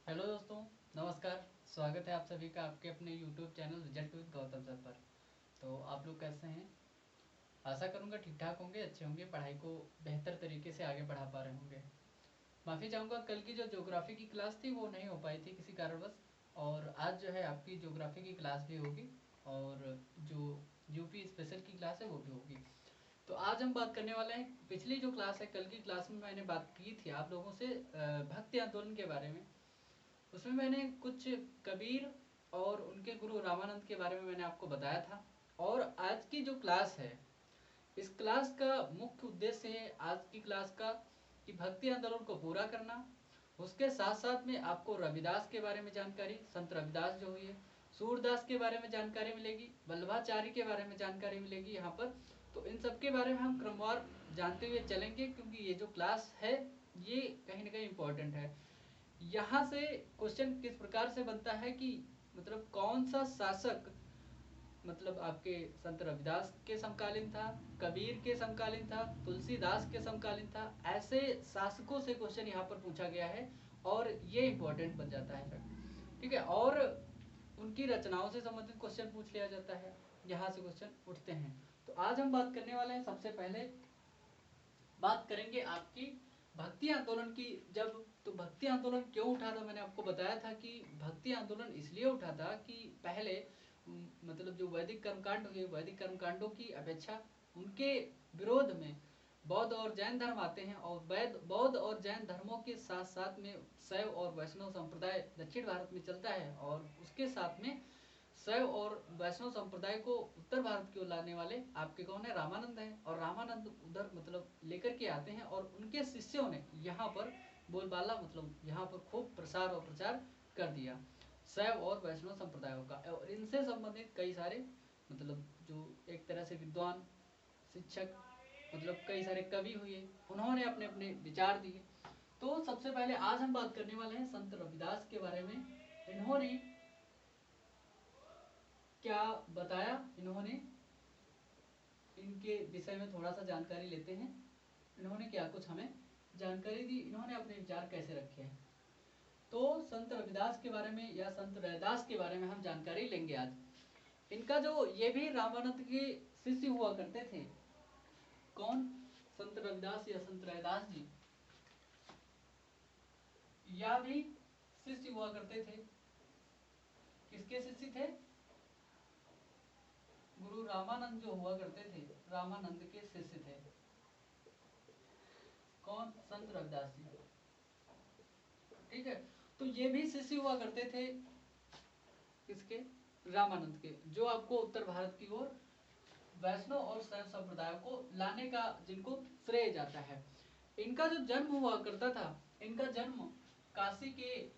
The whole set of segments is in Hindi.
हेलो दोस्तों, नमस्कार। स्वागत है आप सभी का आपके अपने YouTube channel result with Gautam sir पर। तो आप लोग कैसे हैं? आशा करूंगा ठीक ठाक होंगे, अच्छे होंगे, पढ़ाई को बेहतर तरीके से आगे बढ़ा पा रहे होंगे। माफ़ी चाहूँगा, कल की जो ज्योग्राफी की क्लास थी वो नहीं हो पाई थी किसी कारणवश। और आज जो है आपकी ज्योग्राफी की क्लास भी होगी और जो यूपी स्पेशल की क्लास है वो भी होगी। तो आज हम बात करने वाले हैं, पिछली जो क्लास है, कल की क्लास में मैंने बात की थी आप लोगों से भक्ति आंदोलन के बारे में। उसमें मैंने कुछ कबीर और उनके गुरु रामानंद के बारे में मैंने आपको बताया था। और आज की जो क्लास है, इस क्लास का मुख्य उद्देश्य है आज की क्लास का कि भक्ति आंदोलन को पूरा करना। उसके साथ साथ में आपको रविदास के बारे में जानकारी, संत रविदास जो हुई है, सूरदास के बारे में जानकारी मिलेगी, वल्लभाचार्य के बारे में जानकारी मिलेगी यहाँ पर। तो इन सब के बारे में हम क्रमवार जानते हुए चलेंगे, क्योंकि ये जो क्लास है ये कहीं ना कहीं इम्पोर्टेंट है। यहाँ से क्वेश्चन किस प्रकार से बनता है कि मतलब कौन सा शासक मतलब आपके संत रविदास के समकालीन था, कबीर के समकालीन था, तुलसीदास के समकालीन था, ऐसे शासकों से क्वेश्चन यहाँ पर पूछा गया है और ये इंपॉर्टेंट बन जाता है फिर। ठीक है, और उनकी रचनाओं से संबंधित क्वेश्चन पूछ लिया जाता है, यहाँ से क्वेश्चन उठते हैं। तो आज हम बात करने वाले हैं, सबसे पहले बात करेंगे आपकी भक्ति आंदोलन की। जब तो भक्ति आंदोलन क्यों उठा था, मैंने आपको बताया था कि भक्ति आंदोलन इसलिए उठा था कि पहले मतलब जो वैदिक कर्मकांड हुए, वैदिक कर्मकांडों की अपेक्षा उनके विरोध में बौद्ध और जैन धर्म आते हैं। और बौद्ध और जैन धर्मों के साथ साथ में शैव और वैष्णव संप्रदाय दक्षिण भारत में चलता है, और उसके साथ में शैव और वैष्णव संप्रदाय को उत्तर भारत की ओर लाने वाले आपके कौन है? रामानंद हैं। और रामानंद उधर मतलब लेकर के आते हैं और उनके शिष्यों ने यहाँ पर बोलबाला मतलब यहाँ पर खूब प्रसार और प्रचार कर दिया शैव और वैष्णव संप्रदायों का। और इनसे संबंधित कई सारे मतलब जो एक तरह से विद्वान, शिक्षक, मतलब कई सारे कवि हुए, उन्होंने अपने अपने विचार दिए। तो सबसे पहले आज हम बात करने वाले हैं संत रविदास के बारे में। इन्होंने क्या बताया, इन्होंने इनके विषय में थोड़ा सा जानकारी लेते हैं। इन्होंने क्या कुछ हमें जानकारी दी, इन्होंने अपने विचार कैसे रखे हैं। तो संत रविदास के बारे में या संत रैदास के बारे में हम जानकारी लेंगे आज। इनका जो ये भी रामानंद के शिष्य हुआ करते थे। कौन? संत रविदास या संत रैदास जी, या भी शिष्य हुआ करते थे। किसके शिष्य थे? गुरु रामानंद जो हुआ करते थे, रामानंद के शिष्य थे। कौन? संत रविदास जी। ठीक है, तो ये भी शिष्य हुआ करते थे किसके? रामानंद के, जो आपको उत्तर भारत की ओर वैष्णव और शैव संप्रदायों को लाने का जिनको श्रेय जाता है। इनका जो जन्म हुआ करता था, इनका जन्म काशी के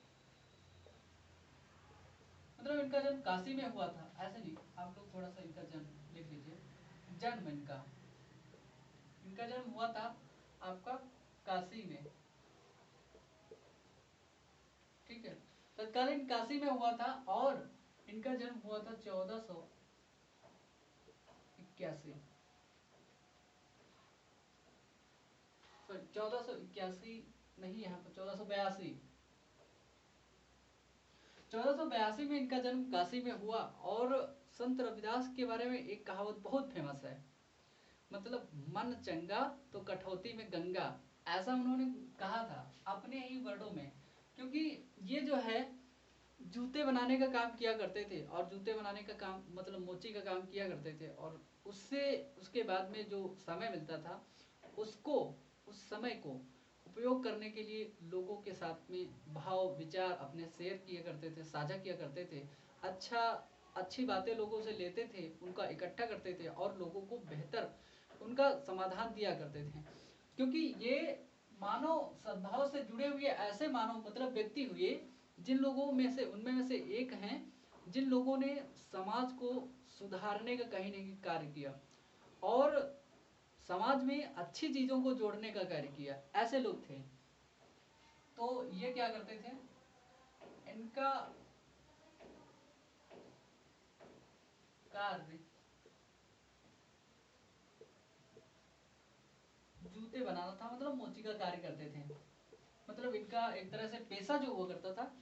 मतलब इनका जन्म काशी में हुआ था, ऐसे नहीं, आप लोग थोड़ा सा इनका जन्म लिख लीजिए। जन्म इनका जन्म हुआ था आपका काशी में। ठीक है, तत्कालीन काशी में हुआ था और इनका जन्म हुआ था 1481, सॉरी 1481 नहीं, यहाँ पर 1482। 1482 में इनका जन्म काशी में हुआ। और संत रविदास के बारे में एक कहावत बहुत फेमस है, मतलब मन चंगा तो कठौती में गंगा, ऐसा उन्होंने कहा था अपने ही वर्डों में। क्योंकि ये जो है जूते बनाने का काम किया करते थे, और जूते बनाने का काम मतलब मोची का काम किया करते थे। और उससे उसके बाद में जो समय मिलता था उसको, उस समय को उपयोग करने के लिए लोगों के साथ में भाव विचार अपने शेयर किया करते थे, साझा किया करते थे। अच्छी बातें लोगों से लेते थे, उनका इकट्ठा करते थे और लोगों को बेहतर उनका समाधान दिया करते थे। क्योंकि ये मानव सद्भाव से जुड़े हुए ऐसे मानव मतलब व्यक्ति हुए जिन लोगों में से, उनमें में से एक हैं जिन लोगों ने समाज को सुधारने का कहीं ना कहीं कार्य किया और समाज में अच्छी चीजों को जोड़ने का कार्य किया, ऐसे लोग थे। तो ये क्या करते थे, इनका कार्य जूते बनाना था, मतलब मोची का कार्य करते थे। मतलब इनका एक तरह से पेशा जो हुआ करता था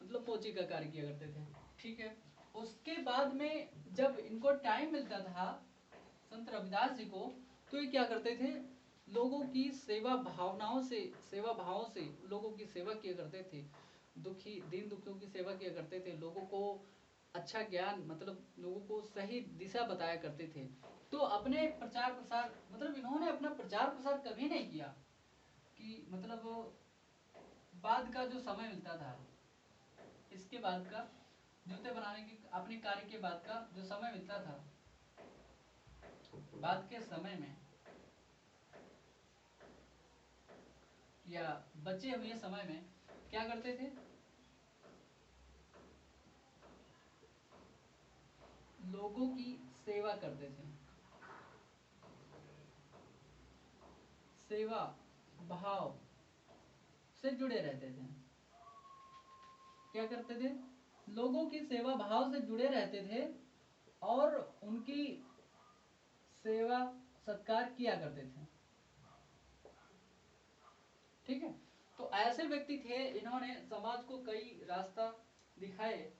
मतलब मोची का कार्य किया करते थे। ठीक है, उसके बाद में जब इनको टाइम मिलता था संत रविदास जी को, तो ये क्या करते थे, लोगों की सेवा भावनाओं से, सेवा भावों से लोगों की सेवा किया करते थे, दुखी दीन दुखियों की सेवा किया करते थे, लोगों को अच्छा ज्ञान मतलब लोगों को सही दिशा बताया करते थे। तो अपने प्रचार प्रसार मतलब इन्होंने अपना प्रचार प्रसार कभी नहीं किया कि मतलब बाद का जो समय मिलता था, इसके बाद का जूते बनाने के अपने कार्य के बाद का जो समय मिलता था, बाद के समय में या बचे हुए समय में क्या करते थे, लोगों की सेवा करते थे, सेवा भाव से जुड़े रहते थे। क्या करते थे, लोगों की सेवा भाव से जुड़े रहते थे और उनकी सेवा सत्कार किया करते थे। ठीक है, तो ऐसे व्यक्ति थे, इन्होंने समाज को कई रास्ता दिखाए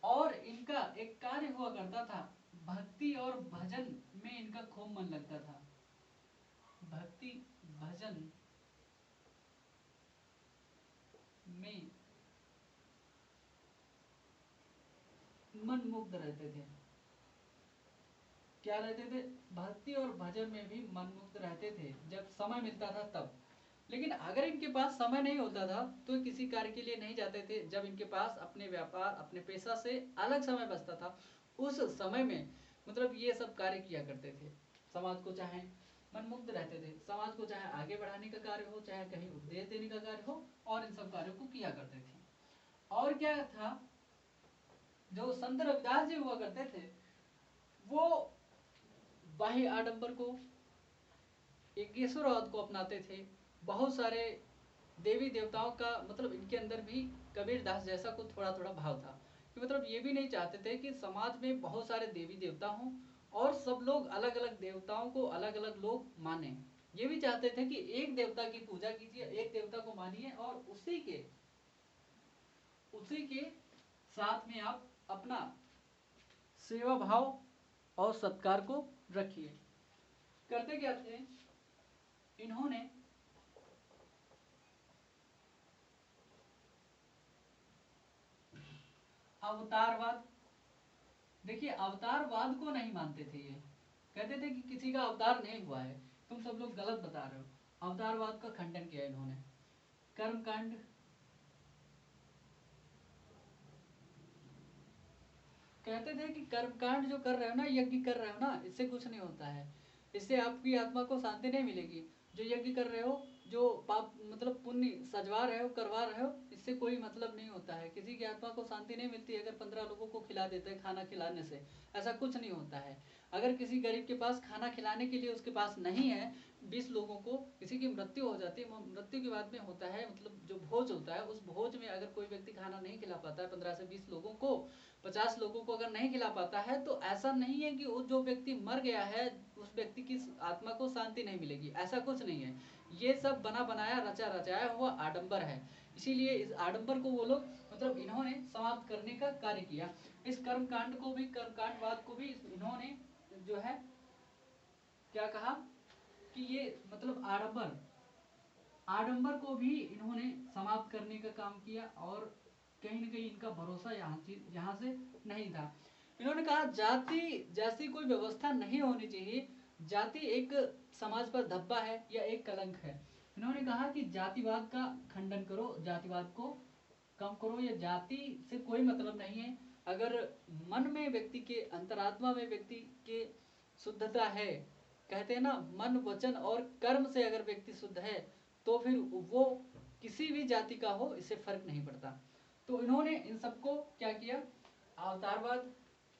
और इनका एक कार्य हुआ करता था, भक्ति और भजन में इनका खूब मन लगता था। भक्ति भजन में मन मुग्ध रहते थे। क्या रहते थे, भक्ति और भजन में भी मन मुग्ध रहते थे जब समय मिलता था तब। लेकिन अगर इनके पास समय नहीं होता था तो किसी कार्य के लिए नहीं जाते थे। जब इनके पास अपने व्यापार अपने पेशा से अलग समय बचता था, उस समय में मतलब ये सब कार्य किया करते थे। समाज को चाहे मनमुग्ध रहते थे, समाज को चाहे आगे बढ़ाने का कार्य हो, चाहे कहीं उपदेश देने का कार्य हो, और इन सब कार्यों को किया करते थे। और क्या था, जो संत रविदास जी हुआ करते थे, वो बाह्य आडंबर को, एकेश्वरवाद को अपनाते थे। बहुत सारे देवी देवताओं का मतलब इनके अंदर भी कबीर दास जैसा कुछ थोड़ा थोड़ा भाव था कि मतलब ये भी नहीं चाहते थे कि समाज में बहुत सारे देवी देवता हों और सब लोग अलग अलग देवताओं को अलग अलग लोग माने। ये भी चाहते थे कि एक देवता की पूजा कीजिए, एक देवता को मानिए और उसी के साथ में आप अपना सेवा भाव और सत्कार को रखिए। करते क्या थे, इन्होंने अवतारवाद, देखिए अवतारवाद को नहीं मानते थे। ये कहते थे कि किसी का अवतार नहीं हुआ है, तुम सब लोग गलत बता रहे हो। अवतारवाद का खंडन किया इन्होंने। कर्मकांड, कहते थे कि कर्मकांड जो कर रहे हो ना, यज्ञ कर रहे हो ना, इससे कुछ नहीं होता है, इससे आपकी आत्मा को शांति नहीं मिलेगी। जो यज्ञ कर रहे हो, जो पाप मतलब पुण्य सजवा रहे हो, करवा रहे हो, इससे कोई मतलब नहीं होता है। किसी की आत्मा को शांति नहीं मिलती अगर 15 लोगों को खिला देते हैं खाना खिलाने से, ऐसा कुछ नहीं होता है। अगर किसी गरीब के पास खाना खिलाने के लिए उसके पास नहीं है, 20 लोगों को किसी की मृत्यु हो जाती है, मृत्यु के बाद में होता है मतलब जो भोज होता है, उस भोज में अगर कोई व्यक्ति खाना नहीं खिला पाता है 15 से 20 लोगों को, 50 लोगों को अगर नहीं खिला पाता है, तो ऐसा नहीं है कि वो जो व्यक्ति मर गया है उस व्यक्ति की आत्मा को शांति नहीं मिलेगी, ऐसा कुछ नहीं है। ये सब बना बनाया रचा रचाया हुआ आडंबर है। इसीलिए इस आडंबर को वो लोग मतलब इन्होंने समाप्त करने का कार्य किया। इस कर्मकांड को भी, कर्मकांडवाद को भी इन्होंने जो है क्या कहा कि ये मतलब आडंबर, आडंबर को भी इन्होंने समाप्त करने का काम किया। और कहीं न कहीं इनका भरोसा यहाँ से नहीं था। इन्होंने कहा जाति जैसी कोई व्यवस्था नहीं होनी चाहिए, जाति एक समाज पर धब्बा है या एक कलंक है। इन्होंने कहा कि जातिवाद का खंडन करो, जातिवाद को कम करो, या जाति से कोई मतलब नहीं है। अगर मन में व्यक्ति के अंतरात्मा में व्यक्ति के शुद्धता है, कहते हैं ना मन वचन और कर्म से अगर व्यक्ति शुद्ध है तो फिर वो किसी भी जाति का हो, इससे फर्क नहीं पड़ता। तो इन्होंने इन सबको क्या किया, अवतारवाद,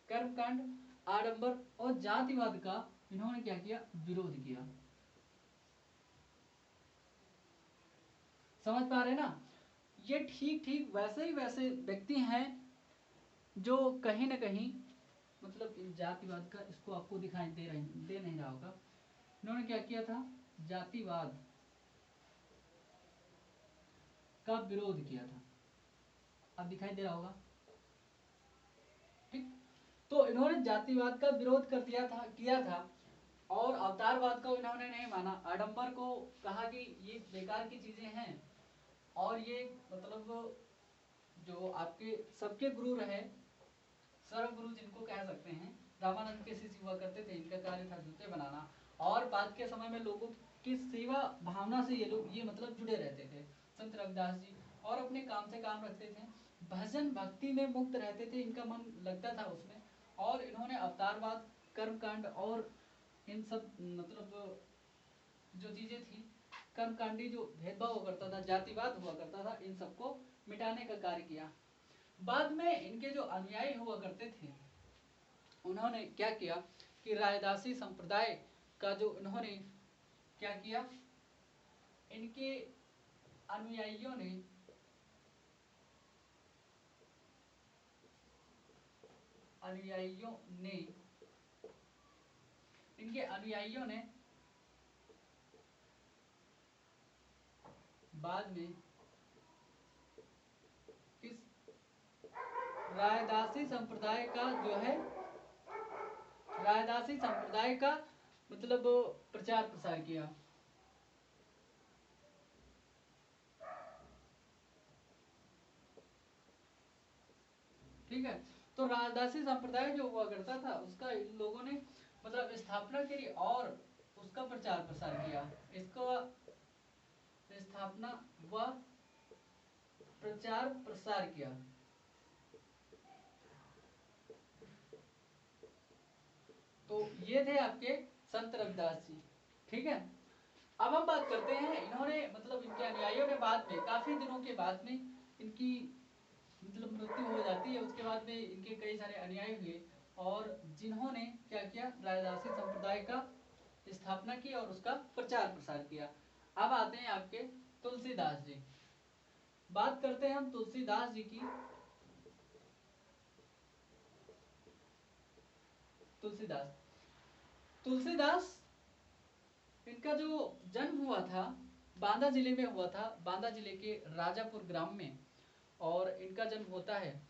कर्मकांड, आडंबर और जातिवाद का इन्होंने क्या किया, विरोध किया। समझ पा रहे ना, ये ठीक ठीक वैसे ही वैसे व्यक्ति हैं जो कहीं ना कहीं मतलब इन जातिवाद का, इसको आपको दिखाई दे नहीं रहा होगा, इन्होंने क्या किया था, जातिवाद का विरोध किया था। अब दिखाई दे रहा होगा, ठीक। तो इन्होंने जातिवाद का विरोध कर दिया था, किया था, और अवतारवाद को इन्होंने नहीं माना। आडंबर को कहा कि ये बेकार की चीजें हैं, और ये मतलब जो आपके सबके गुरु रहे, सर्वगुरु जिनको कह सकते हैं, रामानंद के शिष्य हुआ करते थे, इनका कार्य था जूते बनाना, और बाद के समय में लोगों की सेवा भावना से ये मतलब जुड़े रहते थे संत रविदास जी, और अपने काम से काम रखते थे, भजन भक्ति में मुक्त रहते थे, इनका मन लगता था उसमें। और इन्होंने अवतारवाद, कर्मकांड और इन सब मतलब जो चीजें थी, कर्मकांडी जो भेदभाव हुआ करता था, जातिवाद हुआ करता था, इन सबको मिटाने का कार्य किया। बाद में इनके जो अनुयायी हुआ करते थे, उन्होंने क्या किया कि रायदासी संप्रदाय का जो इन्होंने क्या किया, इनके अनुयायियों ने इनके अनुयायियों ने बाद में इस रायदासी संप्रदाय का जो है, रायदासी संप्रदाय का मतलब प्रचार प्रसार किया। ठीक है, तो रायदासी संप्रदाय जो हुआ करता था, उसका इन लोगों ने मतलब स्थापना करी और उसका प्रचार प्रसार किया। इसको स्थापना व प्रचार प्रसार किया। तो ये थे आपके संत रविदास जी। ठीक है, अब हम बात करते हैं, इन्होंने मतलब इनके अनुयायियों ने बाद में काफी दिनों के बाद में इनकी मतलब मृत्यु हो जाती है, उसके बाद में इनके कई सारे अनुयायी हुए, और जिन्होंने क्या किया, रायदासी संप्रदाय का स्थापना की और उसका प्रचार प्रसार किया। अब आते हैं आपके तुलसीदास जी। बात करते हैं हम तुलसीदास जी की। तुलसीदास इनका जो जन्म हुआ था बांदा जिले में हुआ था, बांदा जिले के राजापुर ग्राम में, और इनका जन्म होता है।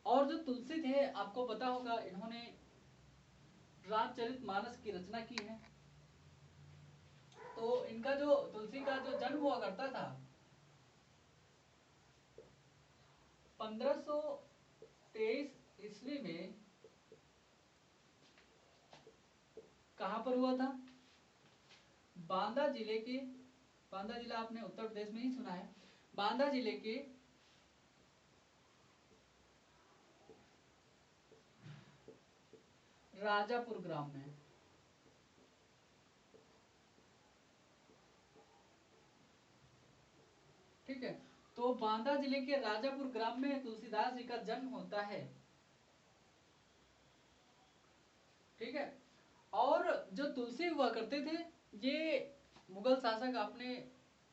और जो तुलसी थे, आपको पता होगा, इन्होंने रामचरितमानस की रचना की है। तो इनका जो तुलसी का जो जन्म हुआ करता था 1523 ईस्वी में, कहां पर हुआ था, बांदा जिले के, बांदा जिला आपने उत्तर प्रदेश में ही सुना है, बांदा जिले के राजापुर ग्राम में। ठीक है, तो बांदा जिले के राजापुर ग्राम में तुलसीदास जी का जन्म होता है। ठीक है, और जो तुलसी हुआ करते थे, ये मुगल शासक, आपने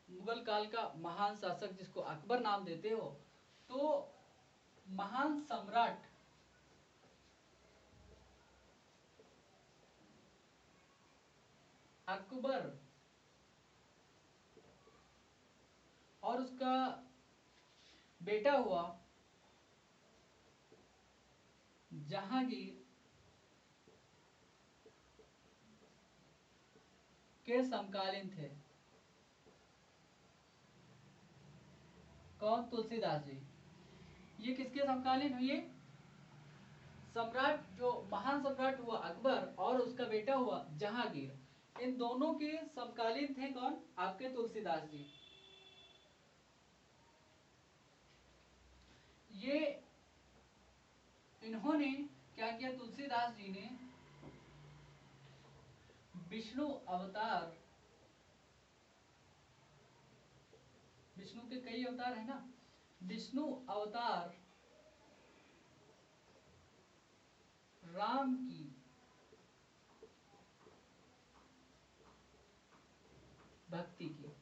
मुगल काल का महान शासक जिसको अकबर नाम देते हो, तो महान सम्राट अकबर और उसका बेटा हुआ जहांगीर के समकालीन थे। कौन, तुलसीदास जी। ये किसके समकालीन हुए, सम्राट, जो महान सम्राट हुआ अकबर और उसका बेटा हुआ जहांगीर, इन दोनों के समकालीन थे कौन, आपके तुलसीदास जी। ये इन्होंने क्या किया, तुलसीदास जी ने विष्णु अवतार, विष्णु के कई अवतार है ना, विष्णु अवतार राम की भक्ति की।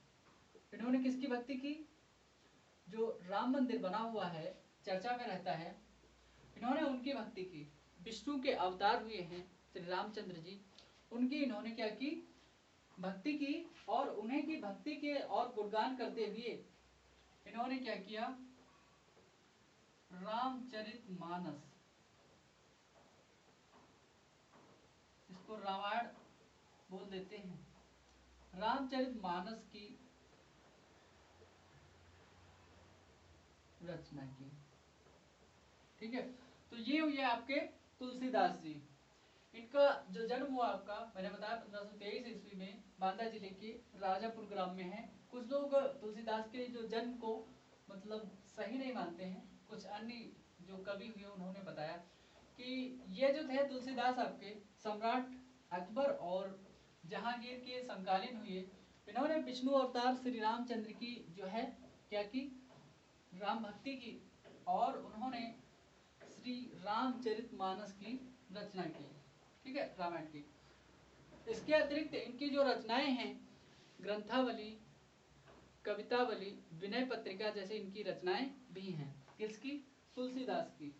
इन्होंने किसकी भक्ति की, जो राम मंदिर बना हुआ है, चर्चा में रहता है, इन्होंने उनकी भक्ति की। विष्णु के अवतार हुए हैं श्री रामचंद्र जी, उनकी इन्होंने क्या की, भक्ति की, और उन्हें की भक्ति के और गुणगान करते हुए इन्होंने क्या किया, रामचरितमानस, इसको रामायण बोल देते हैं, रामचरितमानस की रचना की। ठीक है, तो ये हुए आपके तुलसीदास जी। इनका जो जन्म हुआ आपका, मैंने बताया 1523 ईस्वी में बांदा जिले के राजापुर ग्राम में है। कुछ लोग तुलसीदास के जो जन्म को मतलब सही नहीं मानते हैं, कुछ अन्य जो कवि हुए उन्होंने बताया कि ये जो थे तुलसीदास आपके सम्राट अकबर और जहांगीर के समकालीन हुए। इन्होंने विष्णु अवतार श्री रामचंद्र की जो है क्या की, राम भक्ति की, और उन्होंने श्री रामचरितमानस की रचना की। ठीक है, रामायण की। इसके अतिरिक्त इनकी जो रचनाएं हैं, ग्रंथावली, कवितावली, विनय पत्रिका जैसे इनकी रचनाएं भी हैं। किसकी? तुलसीदास की।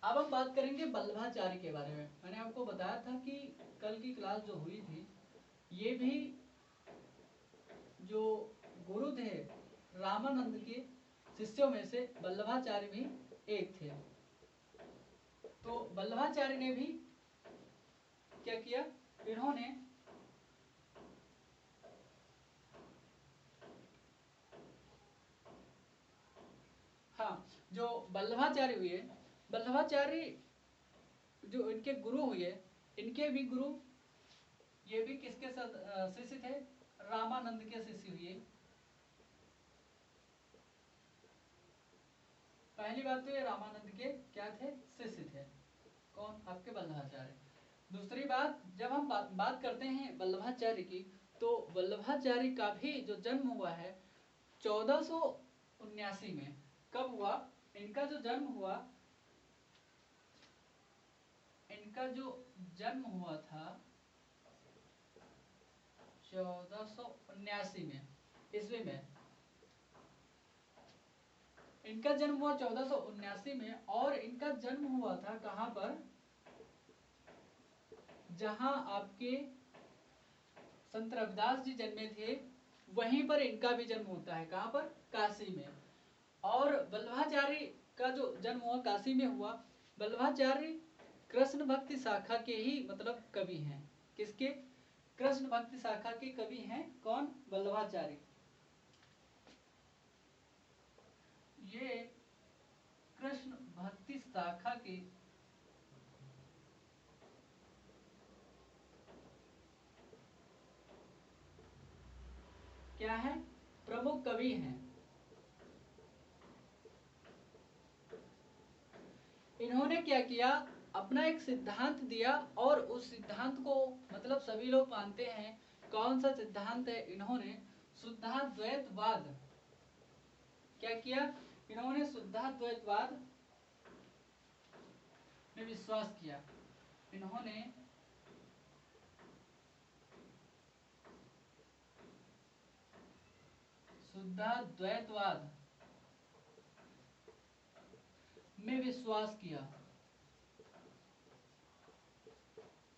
अब हम बात करेंगे वल्लभाचार्य के बारे में। मैंने आपको बताया था कि कल की क्लास जो हुई थी, ये भी जो गुरु थे रामानंद के शिष्यों में से वल्लभाचार्य भी एक थे। तो वल्लभाचार्य ने भी क्या किया, इन्होंने हाँ, जो वल्लभाचार्य हुए, वल्लभाचार्य जो इनके गुरु हुए, इनके भी गुरु ये भी किसके शिष्य थे, रामानंद के शिष्य हुए। पहली बात तो ये रामानंद के क्या थे, शिष्य थे। कौन? आपके वल्लभाचार्य। दूसरी बात, जब हम बात करते हैं वल्लभाचार्य की, तो वल्लभाचार्य का भी जो जन्म हुआ है 1479 में। कब हुआ इनका जो जन्म हुआ? इनका जो जन्म हुआ था 1479 में, ईस्वी में। इनका जन्म हुआ 1479 में, और इनका जन्म हुआ था कहां पर? जहां आपके संत रविदास जी जन्मे थे, वहीं पर इनका भी जन्म होता है। कहां पर? काशी में। और वल्लभाचार्य का जो जन्म हुआ काशी में हुआ। वल्लभाचार्य कृष्ण भक्ति शाखा के ही मतलब कवि हैं। किसके? कृष्ण भक्ति शाखा के कवि हैं। कौन? वल्लभाचार्य। ये कृष्ण भक्ति शाखा के क्या है? प्रमुख कवि हैं। इन्होंने क्या किया, अपना एक सिद्धांत दिया, और उस सिद्धांत को मतलब सभी लोग मानते हैं। कौन सा सिद्धांत है? इन्होंने शुद्धाद्वैतवाद क्या किया, इन्होंने शुद्धाद्वैतवाद में विश्वास किया। इन्होंने शुद्धाद्वैतवाद में विश्वास किया।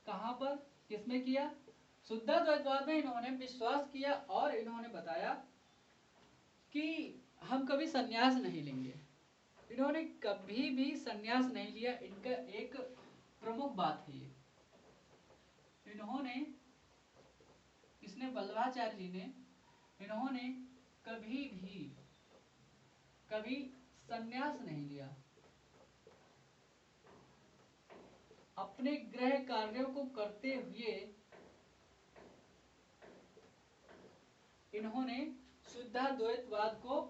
कहां पर? किसमें किया? शुद्धाद्वैतवाद में इन्होंने विश्वास किया, और इन्होंने बताया कि हम कभी संन्यास नहीं लेंगे। इन्होंने कभी भी संन्यास नहीं लिया। इनका एक प्रमुख बात है ये। इन्होंने, किसने? वल्लभाचार्य जी ने, इन्होंने कभी संन्यास नहीं लिया। अपने गृह कार्यों को करते हुए इन्होंने शुद्धाद्वैतवाद को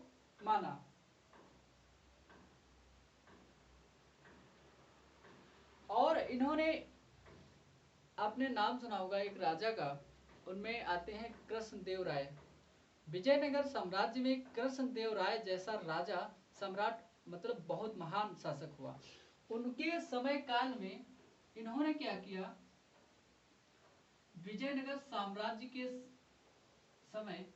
माना। और इन्होंने, आपने नाम सुना होगा एक राजा का, उनमें आते हैं कृष्णदेव राय। विजयनगर साम्राज्य में कृष्णदेव राय जैसा राजा, सम्राट मतलब बहुत महान शासक हुआ। उनके समय काल में इन्होंने क्या किया, विजयनगर साम्राज्य के समय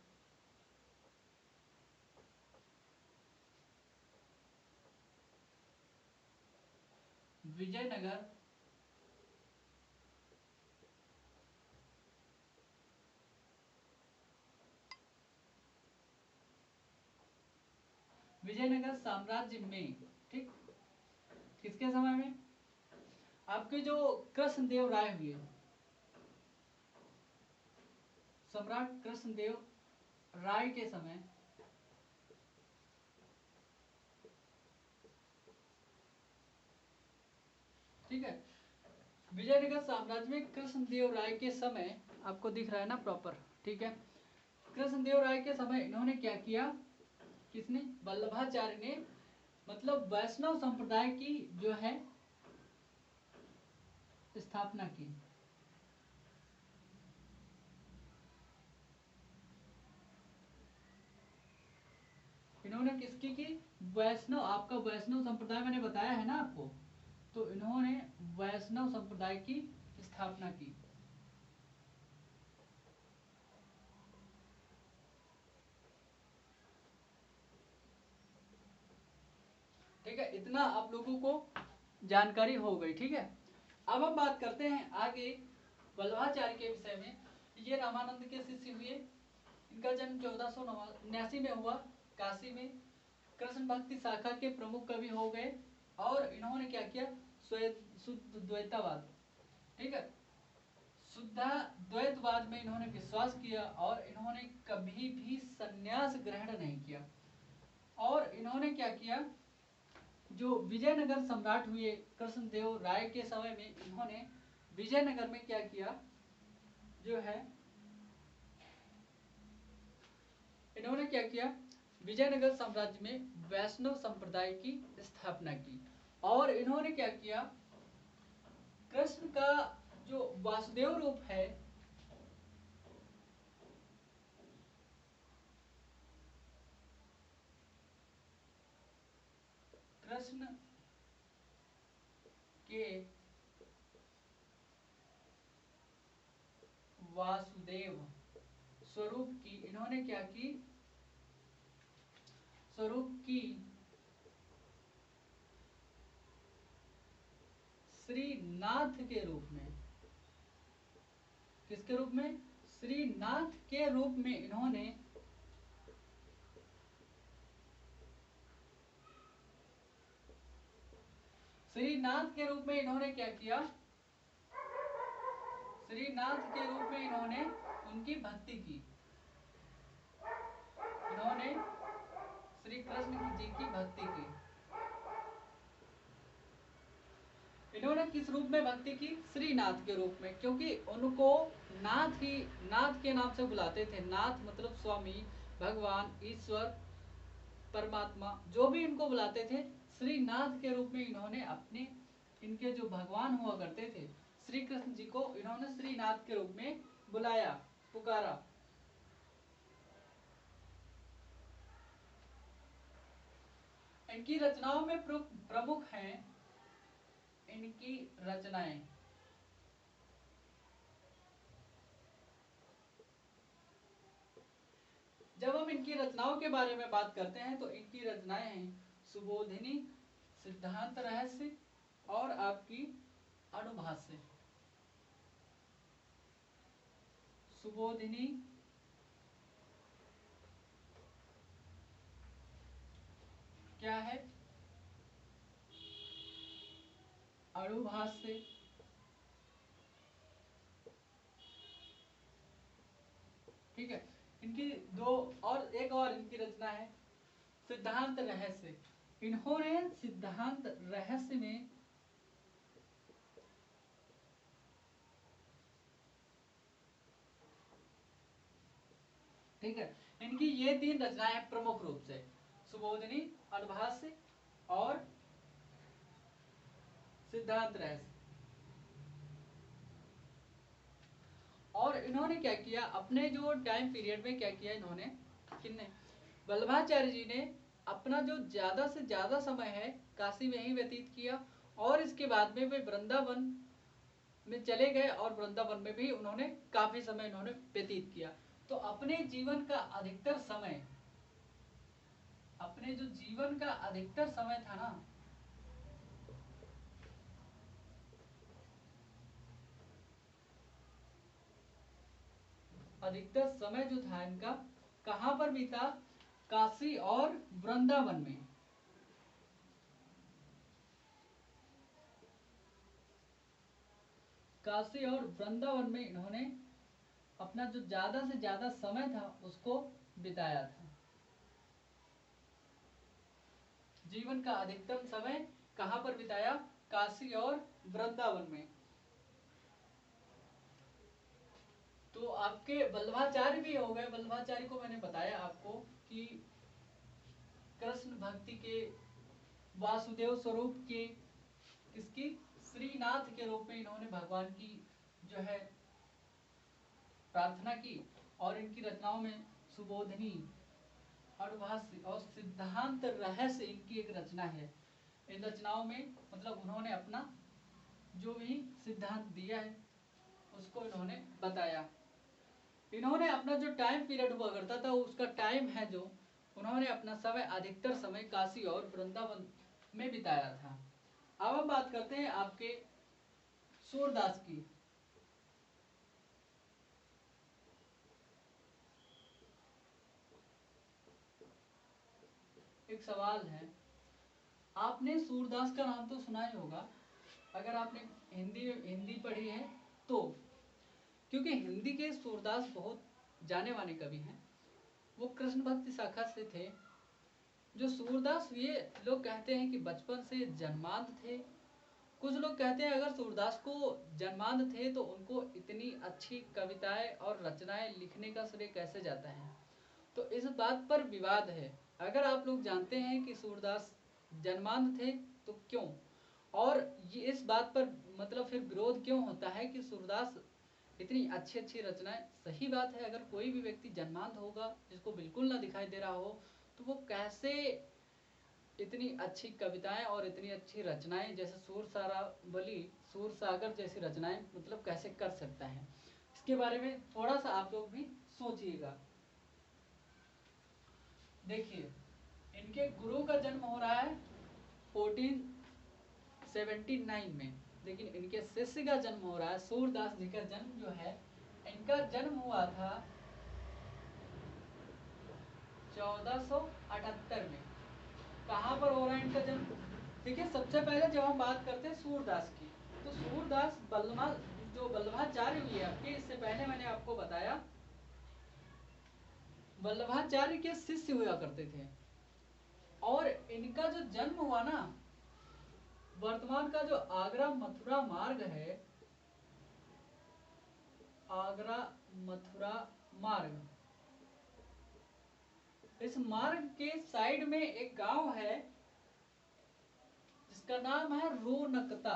विजयनगर विजयनगर साम्राज्य में, ठीक, किसके समय में? आपके जो कृष्णदेव राय हुए, सम्राट कृष्णदेव राय के समय, ठीक है, विजयनगर साम्राज्य में कृष्णदेव राय के समय, आपको दिख रहा है ना प्रॉपर, ठीक है, कृष्णदेव राय के समय इन्होंने क्या किया, किसने? वल्लभाचार्य ने, मतलब वैष्णव संप्रदाय की जो है स्थापना की। इन्होंने किसकी की? वैष्णव, आपका वैष्णव संप्रदाय मैंने बताया है ना आपको, तो इन्होंने वैष्णव संप्रदाय की स्थापना की। ठीक है, इतना आप लोगों को जानकारी हो गई, ठीक है। अब हम बात करते हैं आगे वल्लभाचार्य के विषय में। ये रामानंद के शिष्य हुए, इनका जन्म 1479 में हुआ काशी में। कृष्ण भक्ति शाखा के प्रमुख कवि हो गए और इन्होंने क्या किया? शुद्ध द्वैतवाद, ठीक है, शुद्धाद्वैतवाद में इन्होंने विश्वास किया और इन्होंने कभी भी संन्यास ग्रहण नहीं किया। और इन्होंने क्या किया? जो विजयनगर सम्राट हुए कृष्णदेव राय के समय में, इन्होंने विजयनगर में क्या किया, जो है इन्होंने क्या किया, विजयनगर साम्राज्य में वैष्णव संप्रदाय की स्थापना की। और इन्होंने क्या किया, कृष्ण का जो वासुदेव रूप है, कृष्ण के वासुदेव स्वरूप की इन्होंने क्या की, स्वरूप की श्रीनाथ के रूप में, किसके रूप में? श्रीनाथ के रूप में इन्होंने श्रीनाथ के रूप में इन्होंने क्या किया, श्रीनाथ के रूप में इन्होंने उनकी भक्ति की। इन्होंने श्री कृष्ण जी की भक्ति की। इन्होंने किस रूप में भक्ति की? श्रीनाथ के रूप में, क्योंकि उनको नाथ ही, नाथ के नाम से बुलाते थे। नाथ मतलब स्वामी, भगवान, ईश्वर, परमात्मा, जो भी इनको बुलाते थे, श्रीनाथ के रूप में इन्होंने अपने, इनके जो भगवान हुआ करते थे श्री कृष्ण जी को, इन्होंने श्रीनाथ के रूप में बुलाया, पुकारा। इनकी रचनाओं में प्रमुख हैं इनकी रचनाएं। जब हम इनकी रचनाओं के बारे में बात करते हैं तो इनकी रचनाएं हैं सुबोधिनी, सिद्धांत रहस्य और आपकी अणुभाष्य। सुबोधिनी, क्या है? अणुभाष्य, ठीक है। इनकी दो और, एक और इनकी रचना है सिद्धांत रहस्य। इन्होंने सिद्धांत रहस्य में ठीक है, इनकी ये तीन रचनाएं हैं प्रमुख रूप से, सुबोधिनी, अणुभाष्य और सिद्धांत रहस्य। और इन्होंने क्या किया अपने जो टाइम पीरियड में, क्या किया इन्होंने, किन्ने, वल्लभाचार्य जी ने अपना जो ज्यादा से ज्यादा समय है काशी में ही व्यतीत किया। और इसके बाद में वे वृंदावन में चले गए और वृंदावन में भी उन्होंने काफी समय इन्होंने व्यतीत किया। तो अपने जीवन का अधिकतर समय, अपने जो जीवन का अधिकतर समय था ना, अधिकतर समय जो था इनका कहां पर बीता? काशी और वृंदावन में। काशी और वृंदावन में इन्होंने अपना जो ज्यादा से ज्यादा समय था उसको बिताया था। जीवन का अधिकतम समय कहां पर बिताया? काशी और वृंदावन में। तो आपके वल्लभाचार्य भी हो गए। वल्लभाचार्य को मैंने बताया आपको कि कृष्ण भक्ति के वासुदेव स्वरूप के किसकी श्रीनाथ के रूप में इन्होंने भगवान की जो है प्रार्थना की। और इनकी रचनाओं में सुबोधनी, अणुभाष्य और सिद्धांत रहस्य इनकी एक रचना है। इन रचनाओं में मतलब उन्होंने अपना जो भी सिद्धांत दिया है उसको इन्होंने बताया। इन्होंने अपना जो टाइम पीरियड हुआ करता था उसका टाइम है जो उन्होंने अपना समय अधिकतर समय काशी और वृंदावन में बिताया था। अब हम बात करते हैं आपके सूरदास की। एक सवाल है, आपने सूरदास का नाम तो सुना ही होगा अगर आपने हिंदी पढ़ी है तो, क्योंकि हिंदी के सूरदास बहुत जाने माने कवि हैं। वो कृष्ण भक्ति शाखा से थे। जो सूरदास ये लोग कहते हैं कि बचपन से जन्मांध थे। कुछ लोग कहते हैं अगर सूरदास को जन्मांध थे तो उनको इतनी अच्छी कविताएं और रचनाएं लिखने का श्रेय कैसे जाता है, तो इस बात पर विवाद है। अगर आप लोग जानते हैं कि सूरदास जन्मांध थे तो क्यों, और ये इस बात पर मतलब फिर विरोध क्यों होता है कि सूरदास इतनी अच्छी अच्छी रचनाएं। सही बात है, अगर कोई भी व्यक्ति जन्मांध होगा जिसको बिल्कुल ना दिखाई दे रहा हो तो वो कैसे इतनी अच्छी कविताएं और इतनी अच्छी रचनाएं जैसे सूर सागर जैसी रचनाएं मतलब कैसे कर सकता है। इसके बारे में थोड़ा सा आप लोग भी सोचिएगा। देखिए, इनके गुरु का जन्म हो रहा है 1479 में, लेकिन इनके शिष्य का जन्म हो रहा है, सूरदास जी का जन्म जो है इनका जन्म हुआ था 1478 में। कहाँ पर हो रहा है इनका जन्म? देखिए, सबसे पहले जब हम बात करते हैं सूरदास की तो सूरदास वल्लभाचार्य हुए आपके, इससे पहले मैंने आपको बताया वल्लभाचार्य के शिष्य हुआ करते थे। और इनका जो जन्म हुआ ना, वर्तमान का जो आगरा मथुरा मार्ग है, आगरा मथुरा मार्ग, इस मार्ग के साइड में एक गांव है जिसका नाम है रूनकता।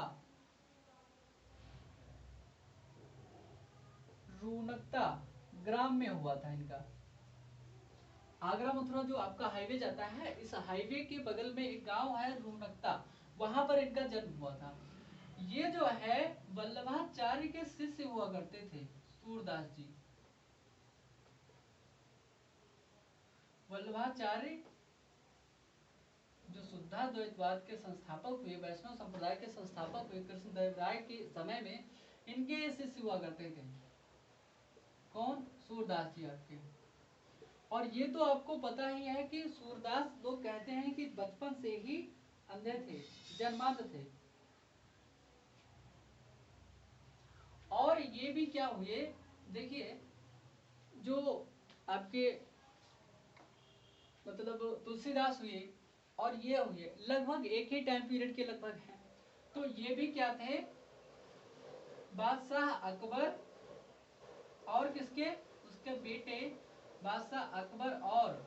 रूनकता ग्राम में हुआ था इनका। आगरा मथुरा जो आपका हाईवे जाता है, इस हाईवे के बगल में एक गांव है रूनकता, वहां पर इनका जन्म हुआ था। ये जो है वल्लभाचार्य के शिष्य हुआ करते थे सूरदास जी। वल्लभाचार्य जो शुद्धाद्वैतवाद के संस्थापक हुए, वैष्णव संप्रदाय के संस्थापक हुए कृष्णदेव राय के समय में, इनके शिष्य हुआ करते थे। कौन? सूरदास जी आपके। और ये तो आपको पता ही है कि सूरदास लोग कहते हैं कि बचपन से ही अंधे थे, जन्मांध थे। और ये भी क्या हुए, देखिए जो आपके मतलब तुलसीदास हुए और ये हुए लगभग एक ही टाइम पीरियड के लगभग हैं। तो ये भी क्या थे? बादशाह अकबर और किसके? उसके बेटे बादशाह अकबर और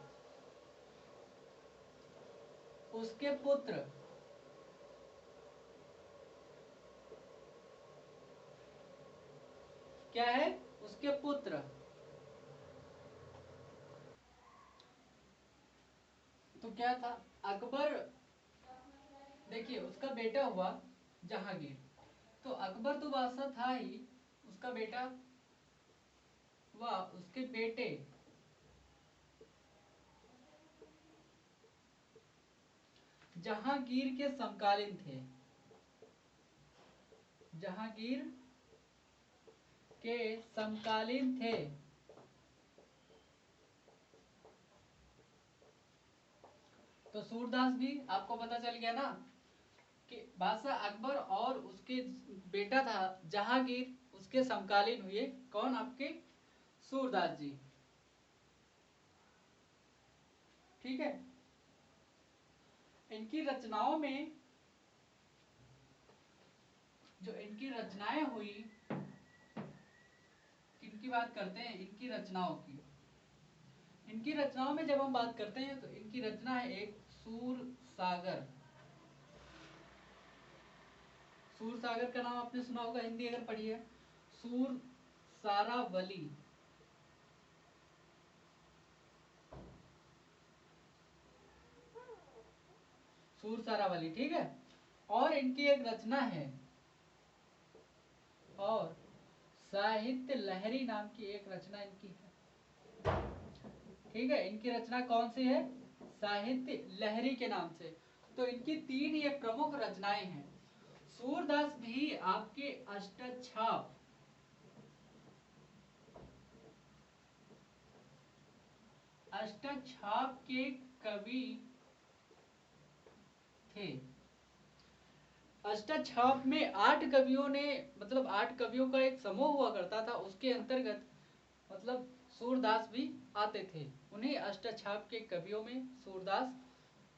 उसके पुत्र क्या है? उसके पुत्र। तो क्या था? अकबर, देखिए उसका बेटा हुआ जहांगीर। तो अकबर तो बादशाह था ही, उसका बेटा हुआ, उसके बेटे जहांगीर के समकालीन थे। जहांगीर के समकालीन थे। तो सूरदास भी आपको पता चल गया ना कि बादशाह अकबर और उसके बेटा था जहांगीर, उसके समकालीन हुए कौन? आपके सूरदास जी। ठीक है। इनकी रचनाओं में जो इनकी रचनाएं हुई, किनकी बात करते हैं? इनकी रचनाओं की। इनकी रचनाओं में जब हम बात करते हैं तो इनकी रचना है एक सूर सागर। सूर सागर का नाम आपने सुना होगा, हिंदी अगर पढ़ी है। सूर सारावली। सूर सारावली, ठीक है। और इनकी एक रचना है, और साहित्य लहरी नाम की एक रचना इनकी है। ठीक है, इनकी रचना कौन सी है? साहित्य लहरी के नाम से। तो इनकी 3 ये प्रमुख रचनाएं हैं। सूरदास भी आपके अष्टछाप के कवि थे। अष्टछाप में 8 कवियों ने, मतलब 8 कवियों का एक समूह हुआ करता था, उसके अंतर्गत मतलब सूरदास भी आते थे। उन्हीं अष्टछाप के कवियों में सूरदास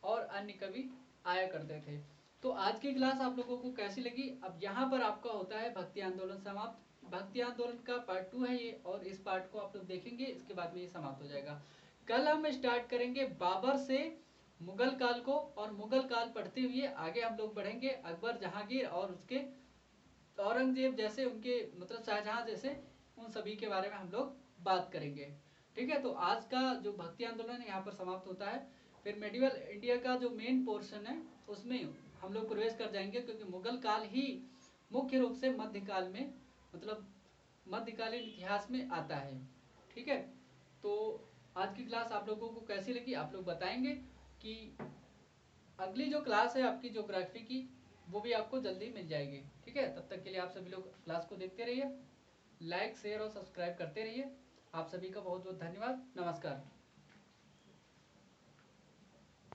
और अन्य कवि आया करते थे। तो आज की क्लास आप लोगों को कैसी लगी? अब यहाँ पर आपका होता है भक्ति आंदोलन समाप्त। भक्ति आंदोलन का पार्ट 2 है ये, और इस पार्ट को आप लोग देखेंगे, इसके बाद में ये समाप्त हो जाएगा। कल हम स्टार्ट करेंगे बाबर से मुगल काल को, और मुगल काल पढ़ते हुए आगे हम लोग बढ़ेंगे अकबर, जहांगीर और उसके औरंगजेब जैसे, उनके मतलब शाहजहां जैसे, उन सभी के बारे में हम लोग बात करेंगे। ठीक है, तो आज का जो भक्ति आंदोलन है यहाँ पर समाप्त होता है। फिर मेडिवल इंडिया का जो मेन पोर्शन है उसमें हम लोग प्रवेश कर जाएंगे, क्योंकि मुगल काल ही मुख्य रूप से मध्यकाल में, मतलब मध्यकालीन इतिहास में आता है। ठीक है, तो आज की क्लास आप लोगों को कैसी लगी आप लोग बताएंगे। कि अगली जो क्लास है आपकी ज्योग्राफी की, वो भी आपको जल्दी मिल जाएगी। ठीक है, तब तक के लिए आप सभी लोग क्लास को देखते रहिए, लाइक शेयर और सब्सक्राइब करते रहिए। आप सभी का बहुत बहुत धन्यवाद। नमस्कार।